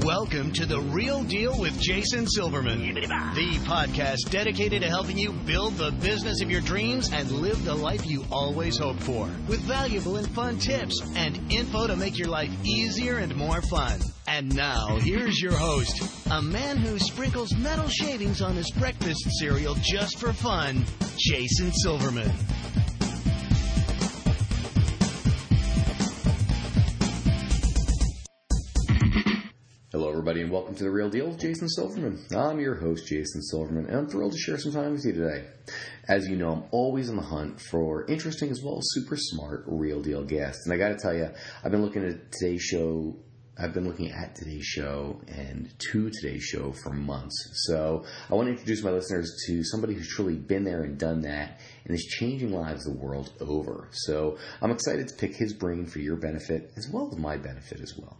Welcome to The Real Deal with Jason Silverman, the podcast dedicated to helping you build the business of your dreams and live the life you always hoped for, with valuable and fun tips and info to make your life easier and more fun. And now, here's your host, a man who sprinkles metal shavings on his breakfast cereal just for fun, Jason Silverman. Hello, everybody, and welcome to The Real Deal with Jason Silverman. I'm your host, Jason Silverman, and I'm thrilled to share some time with you today. As you know, I'm always on the hunt for interesting as well as super smart real deal guests. And I got to tell you, I've been looking at today's show and to today's show for months. So I want to introduce my listeners to somebody who's truly been there and done that and is changing lives the world over. So I'm excited to pick his brain for your benefit as well as my benefit as well.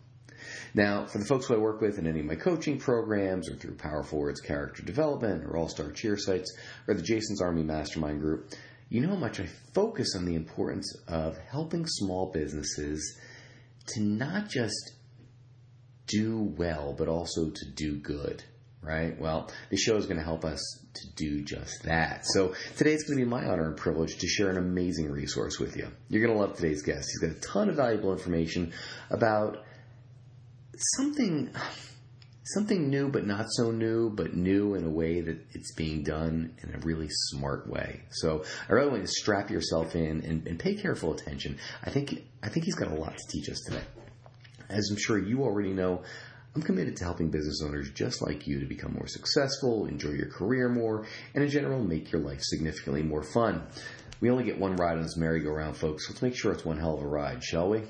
Now, for the folks who I work with in any of my coaching programs or through Power Forward's character development or All-Star Cheer sites or the Jason's Army Mastermind group, you know how much I focus on the importance of helping small businesses to not just do well, but also to do good, right? Well, this show is going to help us to do just that. So today it's going to be my honor and privilege to share an amazing resource with you. You're going to love today's guest. He's got a ton of valuable information about something new, but not so new, but new in a way that it's being done in a really smart way. So I really want you to strap yourself in and pay careful attention. I think he's got a lot to teach us today. As I'm sure you already know, I'm committed to helping business owners just like you to become more successful, enjoy your career more, and in general, make your life significantly more fun. We only get one ride on this merry-go-round, folks. Let's make sure it's one hell of a ride, shall we?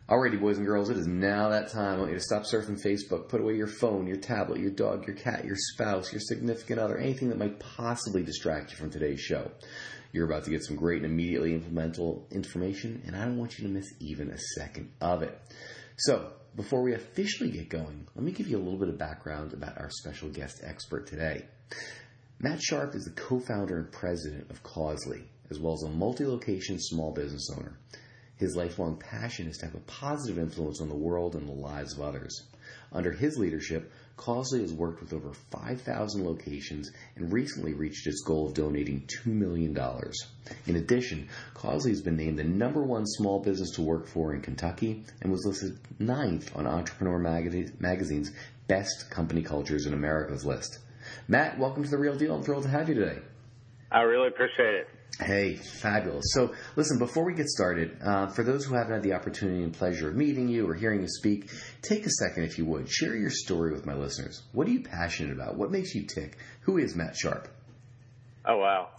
Alrighty, boys and girls, it is now that time. I want you to stop surfing Facebook, put away your phone, your tablet, your dog, your cat, your spouse, your significant other, anything that might possibly distract you from today's show. You're about to get some great and immediately implementable information, and I don't want you to miss even a second of it. So, before we officially get going, let me give you a little bit of background about our special guest expert today. Matt Sharp is the co-founder and president of Causley, as well as a multi-location small business owner. His lifelong passion is to have a positive influence on the world and the lives of others. Under his leadership, Causley has worked with over 5,000 locations and recently reached its goal of donating $2 million. In addition, Causley has been named the #1 small business to work for in Kentucky and was listed 9th on Entrepreneur Magazine's Best Company Cultures in America's list. Matt, welcome to The Real Deal. I'm thrilled to have you today. I really appreciate it. Hey, fabulous. So, listen, before we get started, for those who haven't had the opportunity and pleasure of meeting you or hearing you speak, take a second, if you would. Share your story with my listeners. What are you passionate about? What makes you tick? Who is Matt Sharp? Oh, wow.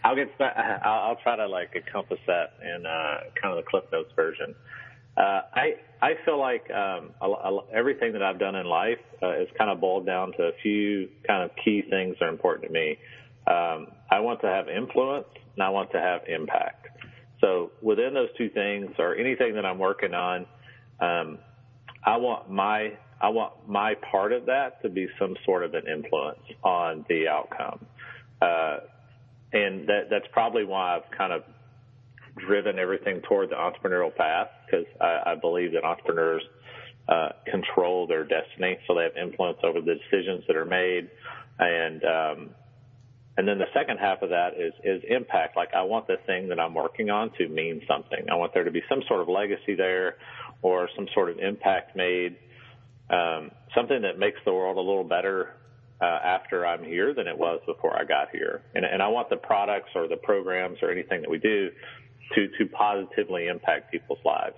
I'll try to encompass that in kind of the Cliff Notes version. I feel like everything that I've done in life is kind of boiled down to a few kind of key things that are important to me. I want to have influence and I want to have impact. So within those two things or anything that I'm working on, I want my part of that to be some sort of an influence on the outcome. And that's probably why I've kind of driven everything toward the entrepreneurial path, because I believe that entrepreneurs control their destiny, so they have influence over the decisions that are made. And then the second half of that is impact. Like, I want the thing that I'm working on to mean something. I want there to be some sort of legacy there or some sort of impact made, something that makes the world a little better after I'm here than it was before I got here. And I want the products or the programs or anything that we do to positively impact people's lives.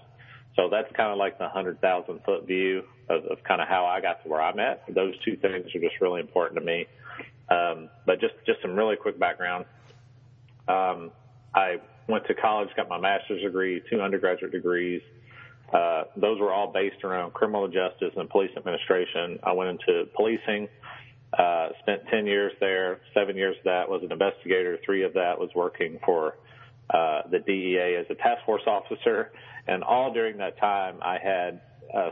So that's kind of like the 100,000-foot view of kind of how I got to where I'm at. Those two things are just really important to me. But just some really quick background. I went to college, got my master's degree, 2 undergraduate degrees. Those were all based around criminal justice and police administration. I went into policing, spent 10 years there. 7 years of that was an investigator. 3 of that was working for the DEA as a task force officer. And all during that time, I had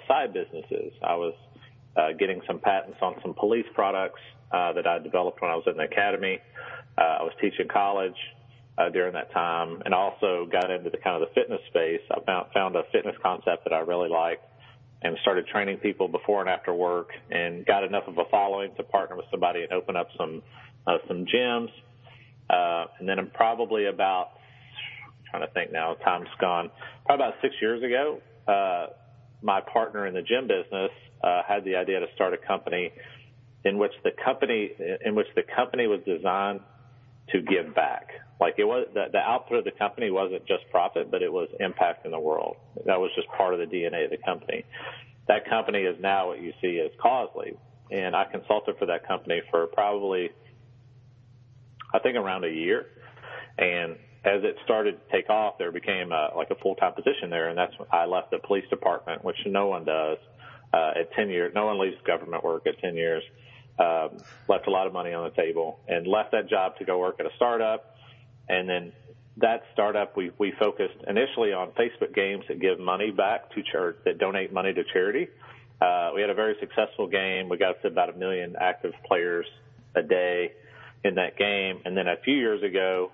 side businesses. I was getting some patents on some police products that I developed when I was in the academy. I was teaching college during that time, and also got into the kind of the fitness space. I found a fitness concept that I really liked, and started training people before and after work, and got enough of a following to partner with somebody and open up some gyms. And then I'm probably about, I'm trying to think now, time's gone, probably about 6 years ago, my partner in the gym business had the idea to start a company in which the company was designed to give back. Like, it was the output of the company wasn't just profit, but it was impact in the world. That was just part of the DNA of the company. That company is now what you see as Causely, and I consulted for that company for probably, I think, around a year. And as it started to take off, there became like a full-time position there, and that's when I left the police department, which no one does at 10 years. No one leaves government work at 10 years. Left a lot of money on the table and left that job to go work at a startup. And then that startup, we focused initially on Facebook games that give money back to charity, that donate money to charity. We had a very successful game. We got to about 1 million active players a day in that game. And then a few years ago,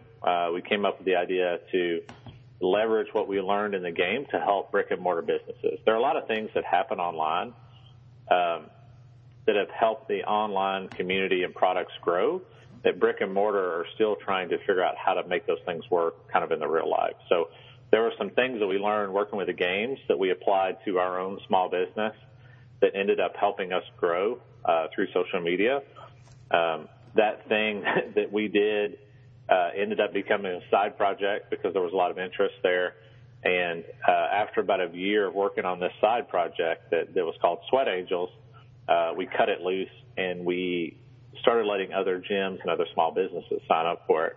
we came up with the idea to leverage what we learned in the game to help brick and mortar businesses. There are a lot of things that happen online that have helped the online community and products grow, that brick and mortar are still trying to figure out how to make those things work kind of in the real life. So there were some things that we learned working with the games that we applied to our own small business that ended up helping us grow through social media. That thing that we did ended up becoming a side project because there was a lot of interest there. And after about a year of working on this side project that was called Sweat Angels, we cut it loose and we started letting other gyms and other small businesses sign up for it.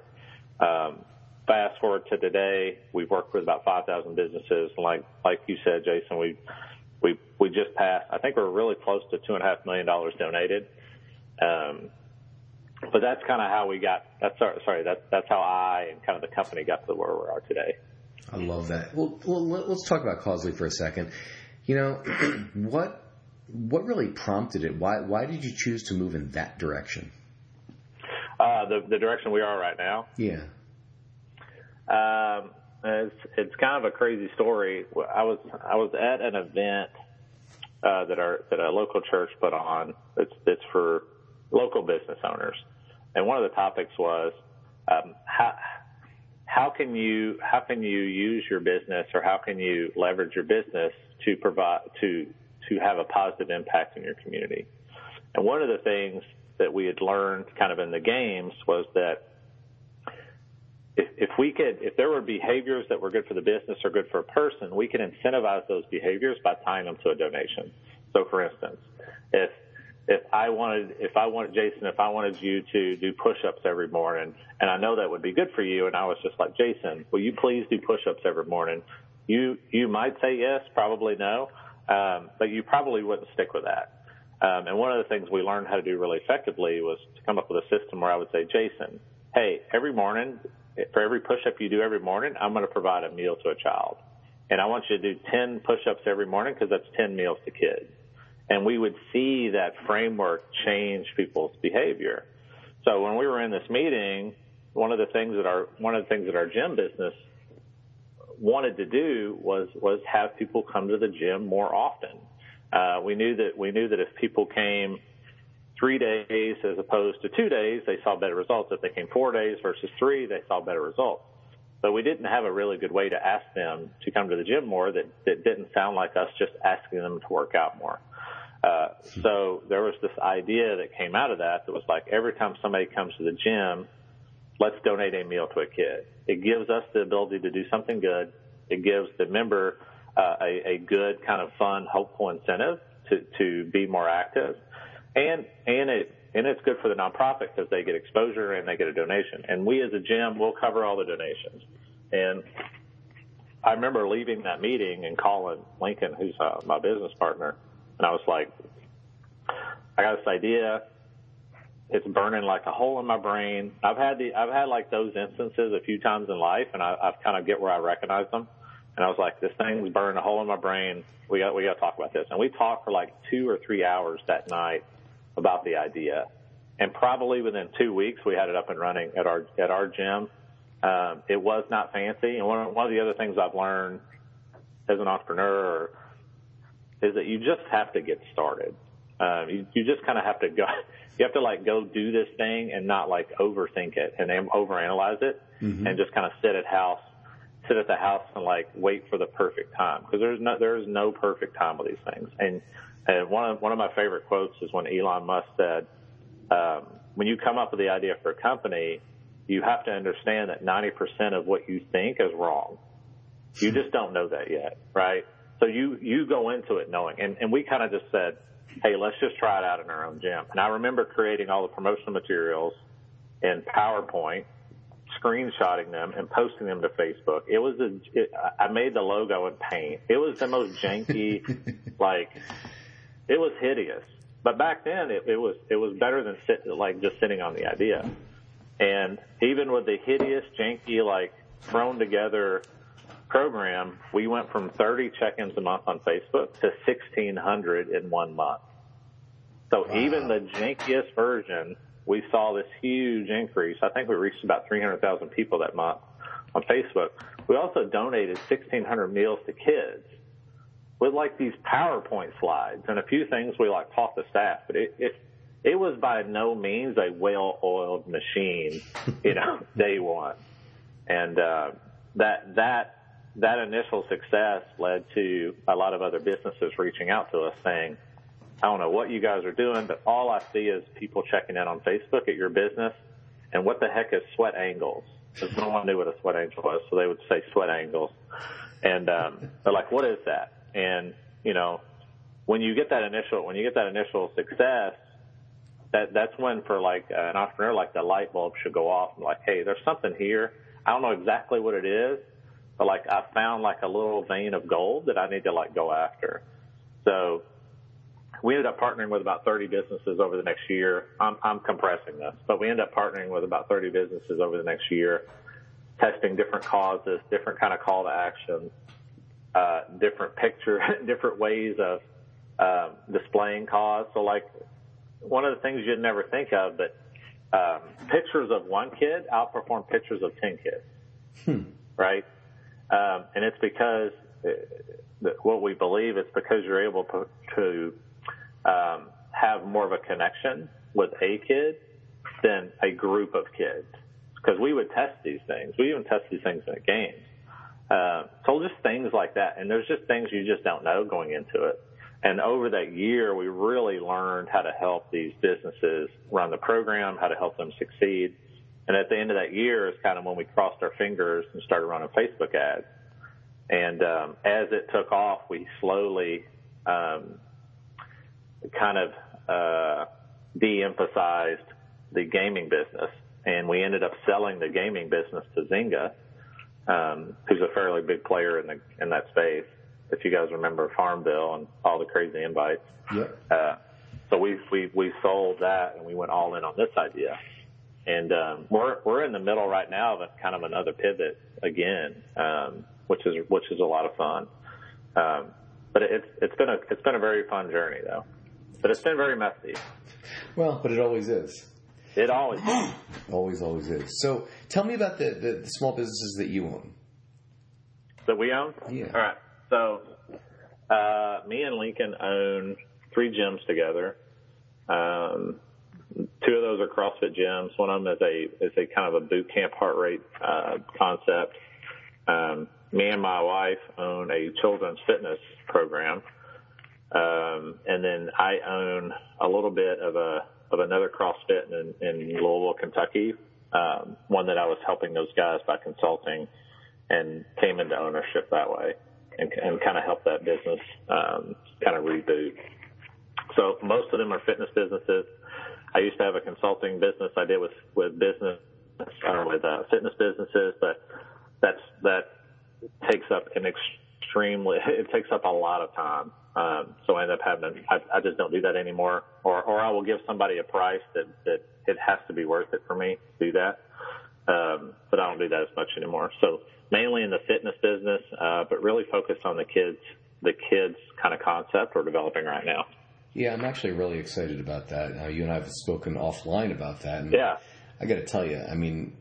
Fast forward to today, we've worked with about 5,000 businesses. Like you said, Jason, we just passed. I think we're really close to $2.5 million donated. But that's kind of how we got. That's how I and kind of the company got to where we are today. I love that. Well, let's talk about Causely for a second. You know, what really prompted it? Why did you choose to move in that direction? The direction we are right now. Yeah. It's kind of a crazy story. I was at an event that a local church put on. It's for local business owners, and one of the topics was how can you use your business, or how can you leverage your business to provide to have a positive impact in your community. And one of the things that we had learned kind of in the games was that if there were behaviors that were good for the business or good for a person, we can incentivize those behaviors by tying them to a donation. So, for instance, if I wanted you to do push-ups every morning, and I know that would be good for you, and I was just like, Jason, will you please do push-ups every morning? You might say yes, probably no, but you probably wouldn't stick with that. And one of the things we learned how to do really effectively was to come up with a system where I would say, Jason, hey, every morning, for every push-up you do every morning, I'm going to provide a meal to a child. And I want you to do 10 push-ups every morning because that's 10 meals to kids. And we would see that framework change people's behavior. So when we were in this meeting, one of the things that our gym business wanted to do was have people come to the gym more often. We knew that if people came 3 days as opposed to 2 days, they saw better results. If they came 4 days versus 3, they saw better results. But we didn't have a really good way to ask them to come to the gym more that didn't sound like us just asking them to work out more. So there was this idea that came out of that was like, every time somebody comes to the gym, let's donate a meal to a kid. It gives us the ability to do something good. It gives the member a good kind of fun, hopeful incentive to be more active. And it's good for the nonprofit because they get exposure and they get a donation. And we as a gym will cover all the donations. And I remember leaving that meeting and calling Lincoln, who's my business partner, and I was like, I got this idea. It's burning like a hole in my brain. I've had like those instances a few times in life, and I've kind of get where I recognize them. And I was like, this thing's burning a hole in my brain. We got to talk about this. And we talked for like 2 or 3 hours that night about the idea. And probably within 2 weeks, we had it up and running at our gym. It was not fancy. And one of the other things I've learned as an entrepreneur is that you just have to get started. You just kind of have to go. You have to like go do this thing and not like overthink it and overanalyze it, and just kind of sit at the house and like wait for the perfect time, because there is no perfect time with these things. And one of my favorite quotes is when Elon Musk said, when you come up with the idea for a company, you have to understand that 90% of what you think is wrong. You just don't know that yet, right? So you go into it knowing, and we kind of just said, hey, let's just try it out in our own gym. And I remember creating all the promotional materials in PowerPoint, screenshotting them and posting them to Facebook. I made the logo in Paint. It was the most janky, it was hideous. But back then it was better than just sitting on the idea. And even with the hideous, janky, thrown together program, we went from 30 check-ins a month on Facebook to 1,600 in 1 month. So wow. Even the jankiest version, we saw this huge increase. I think we reached about 300,000 people that month on Facebook. We also donated 1,600 meals to kids with these PowerPoint slides and a few things we taught the staff. But it was by no means a well-oiled machine, day one. And that initial success led to a lot of other businesses reaching out to us saying, I don't know what you guys are doing, but all I see is people checking in on Facebook at your business. And what the heck is sweat angles? Because no one knew what a sweat angle was, so they would say sweat angles. And they're like, what is that? And, when you get that initial success, that's when for an entrepreneur, the light bulb should go off and hey, there's something here. I don't know exactly what it is, but I found a little vein of gold that I need to go after. So we ended up partnering with about 30 businesses over the next year. I'm compressing this, but we ended up partnering with about 30 businesses over the next year, testing different causes, different kind of call to action, different different ways of displaying cause. So one of the things you'd never think of, but pictures of one kid outperform pictures of 10 kids, right? And it's because what we believe it's because you're able to have more of a connection with a kid than a group of kids. Because we would test these things. We even test these things in a game. So just things like that. And there's just things you just don't know going into it. And over that year, we really learned how to help these businesses run the program, how to help them succeed. And at the end of that year is kind of when we crossed our fingers and started running Facebook ads. And as it took off, we slowly de-emphasized the gaming business. And we ended up selling the gaming business to Zynga, who's a fairly big player in that space. If you guys remember Farmville and all the crazy invites. Yep. So we sold that and we went all in on this idea. And we're in the middle right now of kind of another pivot again, which is a lot of fun. But it's been a very fun journey though. But it's been very messy. Well, but it always is. It always is. Always is. So tell me about the small businesses that you own. That we own? Yeah. All right. So me and Lincoln own 3 gyms together. 2 of those are CrossFit gyms. One of them is a kind of a boot camp heart rate concept. Me and my wife own a children's fitness program. And then I own a little bit of another CrossFit in Louisville, Kentucky. One that I was helping those guys by consulting and came into ownership that way and kind of helped that business kind of reboot. So most of them are fitness businesses. I used to have a consulting business I did with fitness businesses, but that takes up it takes up a lot of time. So I end up I just don't do that anymore, or I will give somebody a price that it has to be worth it for me to do that. But I don't do that as much anymore. So mainly in the fitness business, but really focused on the kids kind of concept we're developing right now. Yeah, I'm actually really excited about that. You and I have spoken offline about that. And yeah. I got to tell you, I mean,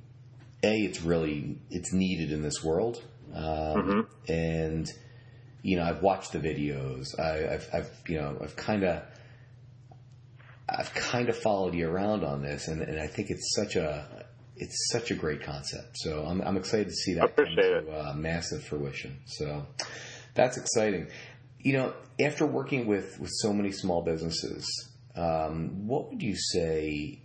it's needed in this world. And, I've watched the videos. I've kind of followed you around on this, and I think it's such a great concept. So I'm excited to see that come to massive fruition. So that's exciting. After working with so many small businesses, what would you say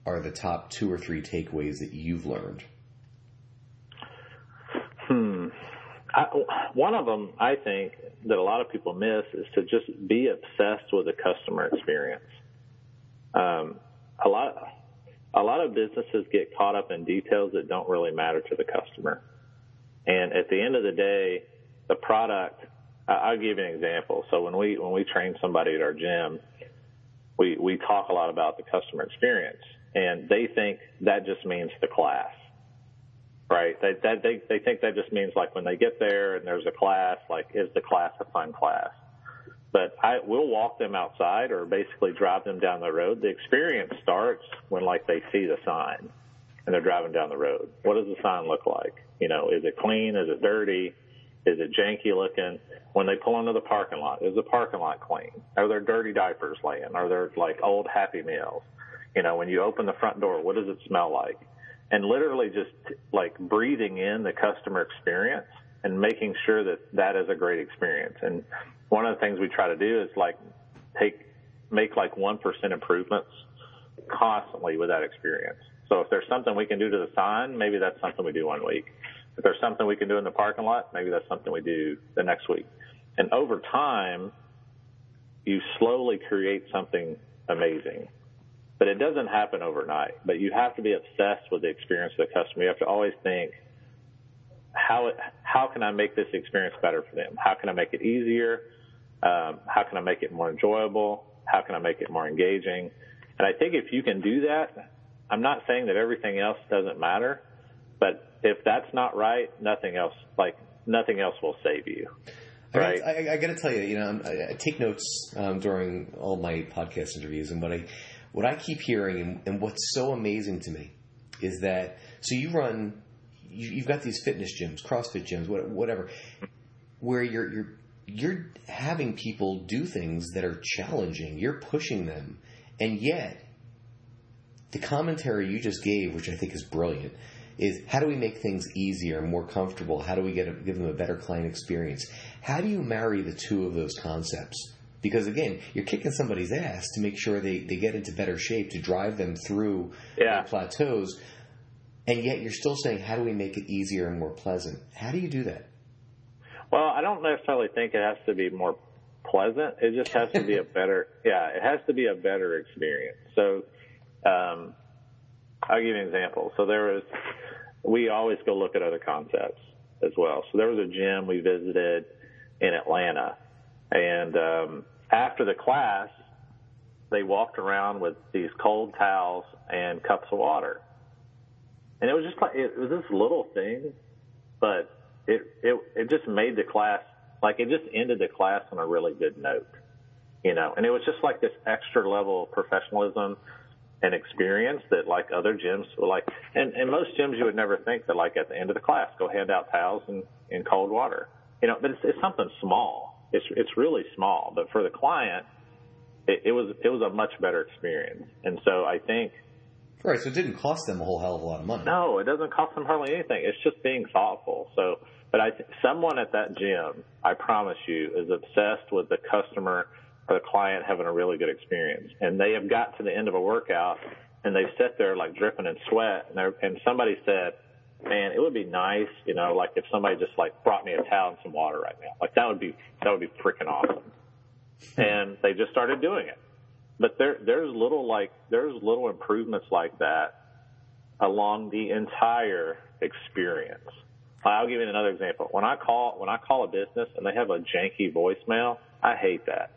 are the top 2 or 3 takeaways that you've learned? One of them, I think, that a lot of people miss is to just be obsessed with the customer experience. A lot of businesses get caught up in details that don't really matter to the customer. And at the end of the day, the product, I'll give you an example. So when we train somebody at our gym, we talk a lot about the customer experience, and they think that just means the class, right? They think that just means like when they get there and there's a class, like, is the class a fun class? But we'll walk them outside or basically drive them down the road. The experience starts when, like, they see the sign and they're driving down the road. What does the sign look like? Is it clean? Is it dirty? Is it janky looking? When they pull into the parking lot, is the parking lot clean? Are there dirty diapers laying? Are there, like, old Happy Meals? When you open the front door, what does it smell like? And literally just, like, breathing in the customer experience and making sure that is a great experience. And one of the things we try to do is, like, make like 1% improvements constantly with that experience. So if there's something we can do to the sign, maybe that's something we do one week. If there's something we can do in the parking lot, maybe that's something we do the next week. And over time, you slowly create something amazing. But it doesn't happen overnight. But you have to be obsessed with the experience of the customer. You have to always think, how can I make this experience better for them? How can I make it easier? How can I make it more enjoyable? How can I make it more engaging? And I think if you can do that, I'm not saying that everything else doesn't matter, but if that's not right, nothing else will save you. Right? I got to tell you, I take notes during all my podcast interviews, and what I keep hearing, and what's so amazing to me, is that you've got these fitness gyms, CrossFit gyms, whatever, where you're having people do things that are challenging. You're pushing them, and yet the commentary you just gave, which I think is brilliant, is how do we make things easier, more comfortable? How do we give them a better client experience? How do you marry the two of those concepts? Because, again, you're kicking somebody's ass to make sure they get into better shape, to drive them through their plateaus, and yet you're still saying, how do we make it easier and more pleasant? How do you do that? Well, I don't necessarily think it has to be more pleasant. It just has to be it has to be a better experience. So I'll give you an example. So we always go look at other concepts as well. So there was a gym we visited in Atlanta, and after the class, they walked around with these cold towels and cups of water. And it was just like, it was this little thing, but it just made the class, like, it just ended the class on a really good note, and it was just like this extra level of professionalism and experience that, like, other gyms were like, and most gyms you would never think that, like, at the end of the class, go hand out towels and cold water, but it's something small. It's really small, but for the client, it was a much better experience. And so I think, right, so it didn't cost them a whole hell of a lot of money. No, it doesn't cost them hardly anything. It's just being thoughtful. So, but someone at that gym, I promise you, is obsessed with the customer or the client having a really good experience. And they have got to the end of a workout, and they've sat there, like, dripping in sweat, and somebody said, man, it would be nice, like, if somebody just, like, brought me a towel and some water right now. Like, that would be freaking awesome. And they just started doing it. But there's little improvements like that along the entire experience. I'll give you another example. When I call a business and they have a janky voicemail, I hate that.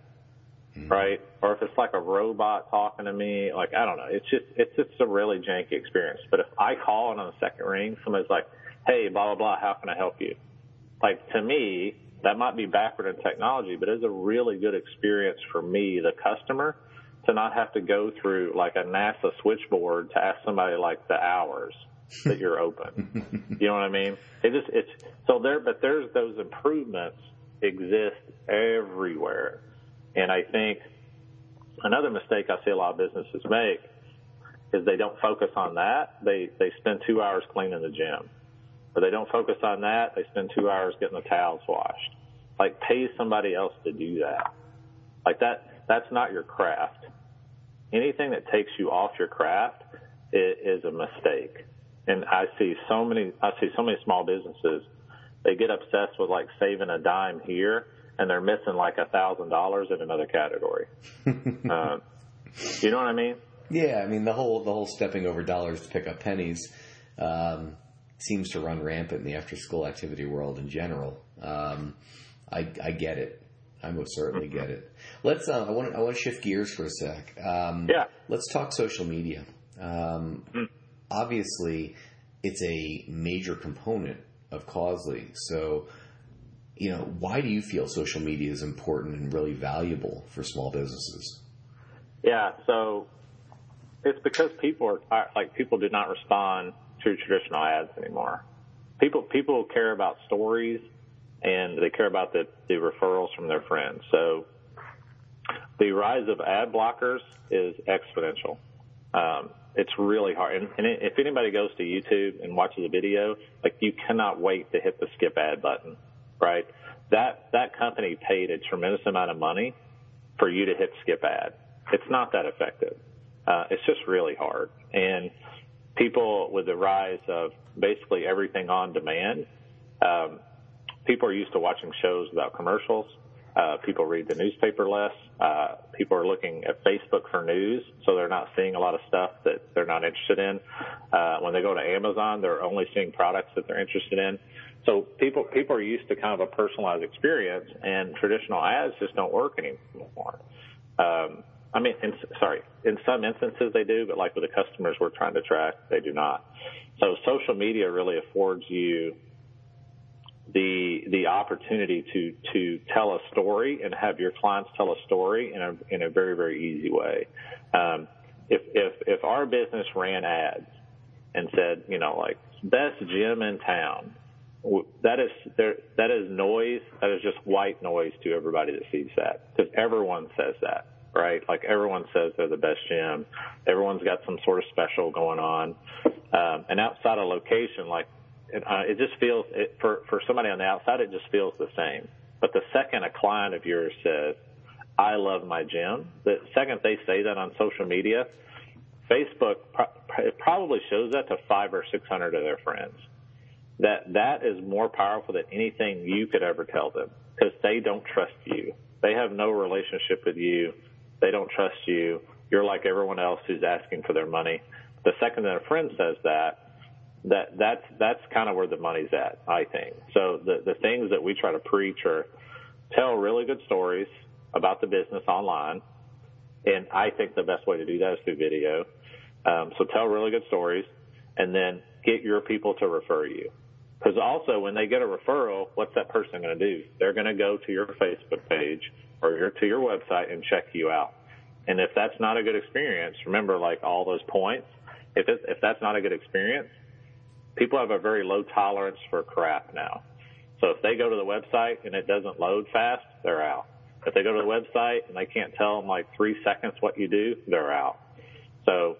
Right? Or if it's like a robot talking to me, like, I don't know. It's just a really janky experience. But if I call and on the second ring, somebody's like, hey, blah, blah, blah, how can I help you? Like, to me, that might be backward in technology, but it's a really good experience for me, the customer, to not have to go through, like, a NASA switchboard to ask somebody, like, the hours that you're open. You know what I mean? But there's those improvements exist everywhere. And I think another mistake I see a lot of businesses make is they don't focus on that. They spend 2 hours cleaning the gym. Or they don't focus on that. They spend 2 hours getting the towels washed. Like, pay somebody else to do that. Like, that's not your craft. Anything that takes you off your craft is a mistake. And I see so many small businesses, they get obsessed with like saving a dime here, and they're missing like $1,000 in another category. You know what I mean? Yeah, I mean the whole stepping over dollars to pick up pennies seems to run rampant in the after-school activity world in general. I get it. I most certainly get it. Let's. I want to shift gears for a sec. Let's talk social media. Obviously, it's a major component of Causley. So, why do you feel social media is important and really valuable for small businesses? Yeah. So it's because people do not respond to traditional ads anymore. People care about stories, and they care about the referrals from their friends. So the rise of ad blockers is exponential. It's really hard. And if anybody goes to YouTube and watches a video, like, you cannot wait to hit the skip ad button, right? That company paid a tremendous amount of money for you to hit skip ad. It's not that effective. It's just really hard. And people, with the rise of basically everything on demand, people are used to watching shows without commercials. People read the newspaper less. People are looking at Facebook for news, so they're not seeing a lot of stuff that they're not interested in. When they go to Amazon, they're only seeing products that they're interested in. So people are used to kind of a personalized experience, and traditional ads just don't work anymore. In some instances they do, but like with the customers we're trying to track, they do not. So social media really affords you the opportunity to tell a story and have your clients tell a story in a very, very easy way. If our business ran ads and said, like, best gym in town, that is noise. That is just white noise to everybody that sees that, because everyone says that, right? Like, everyone says they're the best gym. Everyone's got some sort of special going on, and outside of location, like, it just feels, for somebody on the outside, it just feels the same. But the second a client of yours says, I love my gym, the second they say that on social media, Facebook probably shows that to 500 or 600 of their friends. That is more powerful than anything you could ever tell them, because they don't trust you. They have no relationship with you. They don't trust you. You're like everyone else who's asking for their money. The second that a friend says that's kind of where the money's at, I think. So the things that we try to preach are tell really good stories about the business online, and I think the best way to do that is through video. So tell really good stories, and then get your people to refer you. Because also, when they get a referral, what's that person going to do? They're going to go to your Facebook page or to your website and check you out. And if that's not a good experience, remember, like, all those points, if that's not a good experience, people have a very low tolerance for crap now. So if they go to the website and it doesn't load fast, they're out. If they go to the website and they can't tell in like 3 seconds what you do, they're out. So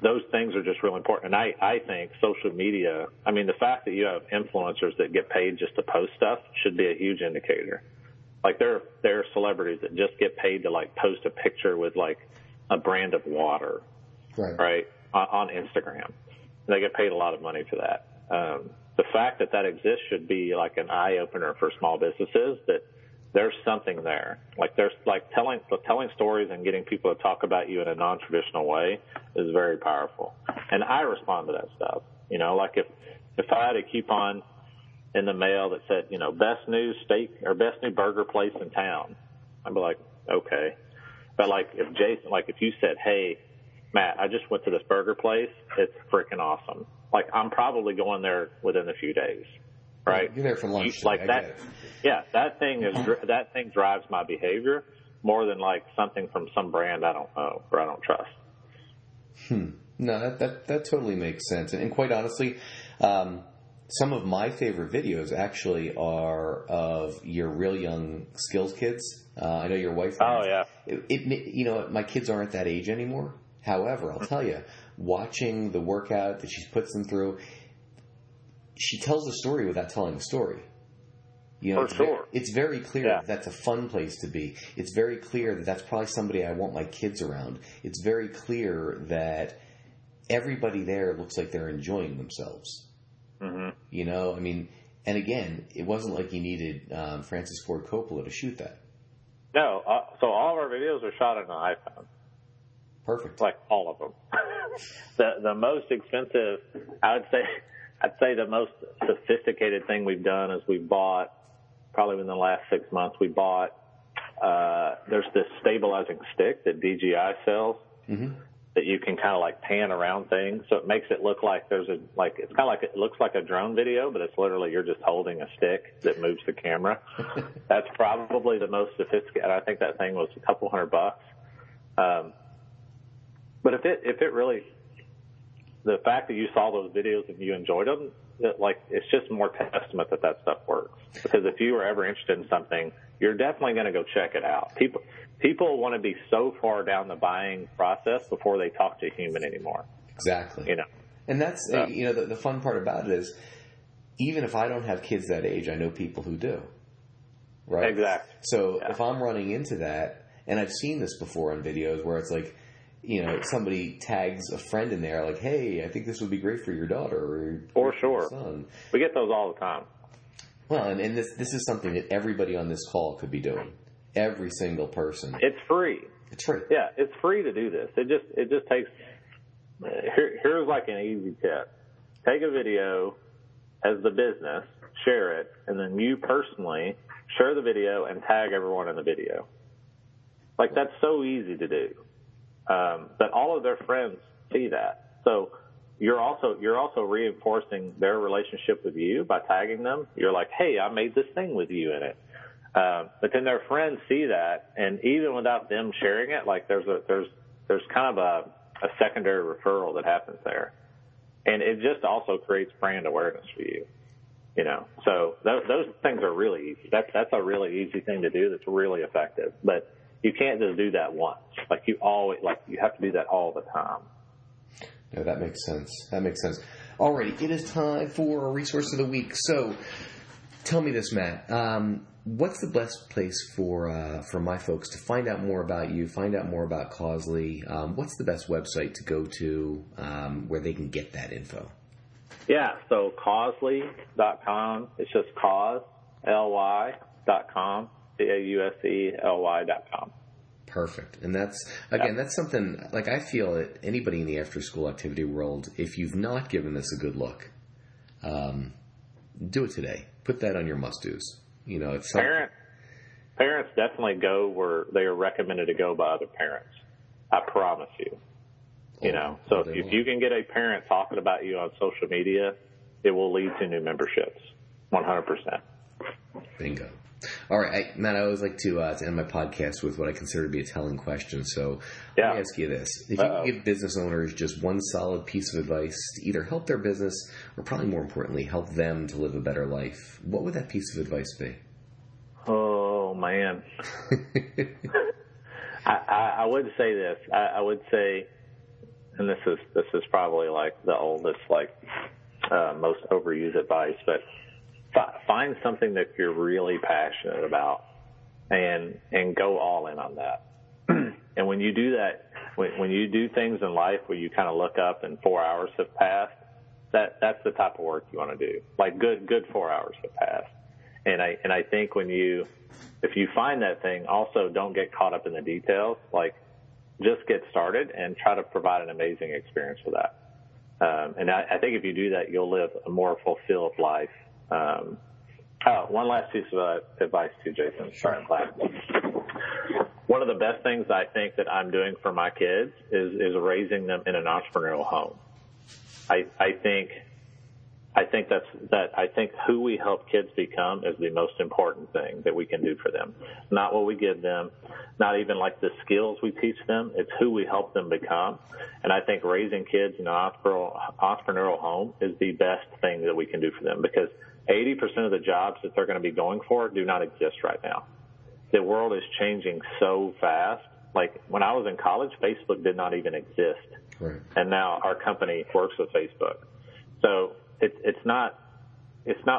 those things are just really important. And I think social media, I mean, the fact that you have influencers that get paid just to post stuff should be a huge indicator. Like, there are celebrities that just get paid to, like, post a picture with, like, a brand of water, right, on Instagram. They get paid a lot of money for that. The fact that exists should be like an eye-opener for small businesses, that there's something there. Like, there's, like, telling stories and getting people to talk about you in a non-traditional way is very powerful. And I respond to that stuff. Like, if I had a coupon in the mail that said, best new steak or best new burger place in town, I'd be like, okay. But like, if you said, hey, Matt, I just went to this burger place, it's freaking awesome. Like, I'm probably going there within a few days, right? You're there for lunch. Like that. Yeah, that thing drives my behavior more than like something from some brand I don't know or I don't trust. No, that totally makes sense. And quite honestly, Some of my favorite videos actually are of your real young skills kids. I know your wife. Oh, yeah. My kids aren't that age anymore. However, I'll tell you, watching the workout that she puts them through, she tells a story without telling a story. For sure. It's very clear that that's a fun place to be. It's very clear that that's probably somebody I want my kids around. It's very clear that everybody there looks like they're enjoying themselves. Mm-hmm. And again, it wasn't like you needed Francis Ford Coppola to shoot that. No, so all of our videos are shot on an iPhone. Perfect. Like all of them. The most expensive, I'd say the most sophisticated thing we've done is we bought, probably within the last 6 months, there's this stabilizing stick that DJI sells that you can kind of like pan around things. So it makes it look like it looks like a drone video, but it's literally you're just holding a stick that moves the camera. That's probably the most sophisticated. I think that thing was a couple $100. But if it really, the fact that you saw those videos and you enjoyed them, it's just more testament that stuff works. Because if you were ever interested in something, you're definitely going to go check it out. People want to be so far down the buying process before they talk to a human anymore. Exactly. And that's, the fun part about it is, even if I don't have kids that age, I know people who do. Right? Exactly. So if I'm running into that, and I've seen this before on videos where it's like, somebody tags a friend in there like, hey, I think this would be great for your daughter or your son. We get those all the time. Well, and this is something that everybody on this call could be doing. Every single person. It's free. It's free. Yeah, it's free to do this. It just takes. Here's like an easy tip: take a video as the business, share it, and then you personally share the video and tag everyone in the video. Like that's so easy to do. But all of their friends see that. So you're also reinforcing their relationship with you by tagging them. You're like, hey, I made this thing with you in it. But then their friends see that, and even without them sharing it, like there's kind of a secondary referral that happens there, and it just also creates brand awareness for you. So those things are really easy. That's a really easy thing to do. That's really effective, but you can't just do that once. You have to do that all the time. No, that makes sense. Alrighty, it is time for a resource of the week. So, tell me this, Matt. What's the best place for my folks to find out more about you, find out more about Causley? What's the best website to go to where they can get that info? Yeah, so Causley.com. It's just Caussely.com. Caussely.com. Perfect. And that's something, like I feel that anybody in the after-school activity world, if you've not given this a good look, do it today. Put that on your must-dos. It's Parents definitely go where they are recommended to go by other parents. I promise you. So if you can get a parent talking about you on social media, it will lead to new memberships. 100%. Bingo. All right, Matt, I always like to end my podcast with what I consider to be a telling question. So let me ask you this. If you could give business owners just one solid piece of advice to either help their business or probably more importantly, help them to live a better life, what would that piece of advice be? Oh, man. I would say this. I would say, and this is probably like the oldest, most overused advice, but find something that you're really passionate about and go all in on that. And when you do that, when you do things in life where you kind of look up and 4 hours have passed, that's the type of work you want to do. Like good 4 hours have passed. And I think if you find that thing, also don't get caught up in the details. Like just get started and try to provide an amazing experience for that. And I think if you do that, you'll live a more fulfilled life. One last piece of advice too, Jason. Sorry, I'm glad. One of the best things I think that I'm doing for my kids is raising them in an entrepreneurial home. I think I think I think who we help kids become is the most important thing that we can do for them. Not what we give them, not even like the skills we teach them. It's who we help them become. And I think raising kids in an entrepreneurial home is the best thing that we can do for them, because 80% of the jobs that they're going to be going for do not exist right now. The world is changing so fast. Like when I was in college, Facebook did not even exist. Right. And now our company works with Facebook. So it's not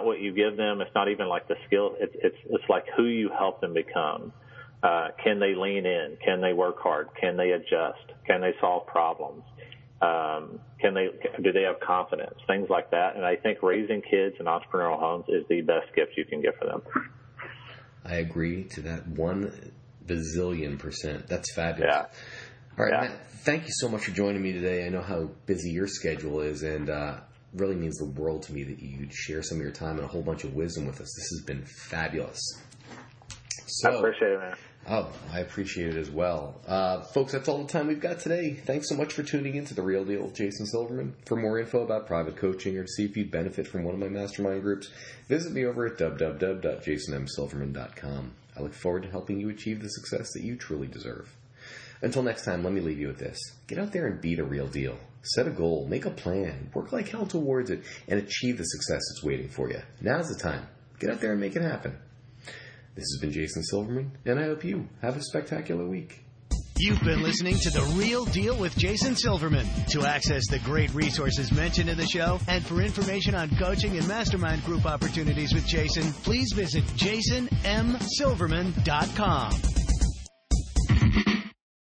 what you give them. It's not even like the skill. It's like who you help them become. Can they lean in? Can they work hard? Can they adjust? Can they solve problems? Do they have confidence? Things like that. And I think raising kids in entrepreneurial homes is the best gift you can give for them. I agree to that 1 bazillion %. That's fabulous. Yeah. All right, yeah. Matt, thank you so much for joining me today. I know how busy your schedule is, and really means the world to me that you'd share some of your time and a whole bunch of wisdom with us. This has been fabulous. So, I appreciate it, man. Oh, I appreciate it as well. Folks, that's all the time we've got today. Thanks so much for tuning in to The Real Deal with Jason Silverman. For more info about private coaching or to see if you'd benefit from one of my mastermind groups, visit me over at www.jasonmsilverman.com. I look forward to helping you achieve the success that you truly deserve. Until next time, let me leave you with this. Get out there and be the real deal. Set a goal, make a plan, work like hell towards it, and achieve the success that's waiting for you. Now's the time. Get out there and make it happen. This has been Jason Silverman, and I hope you have a spectacular week. You've been listening to The Real Deal with Jason Silverman. To access the great resources mentioned in the show and for information on coaching and mastermind group opportunities with Jason, please visit jasonmsilverman.com.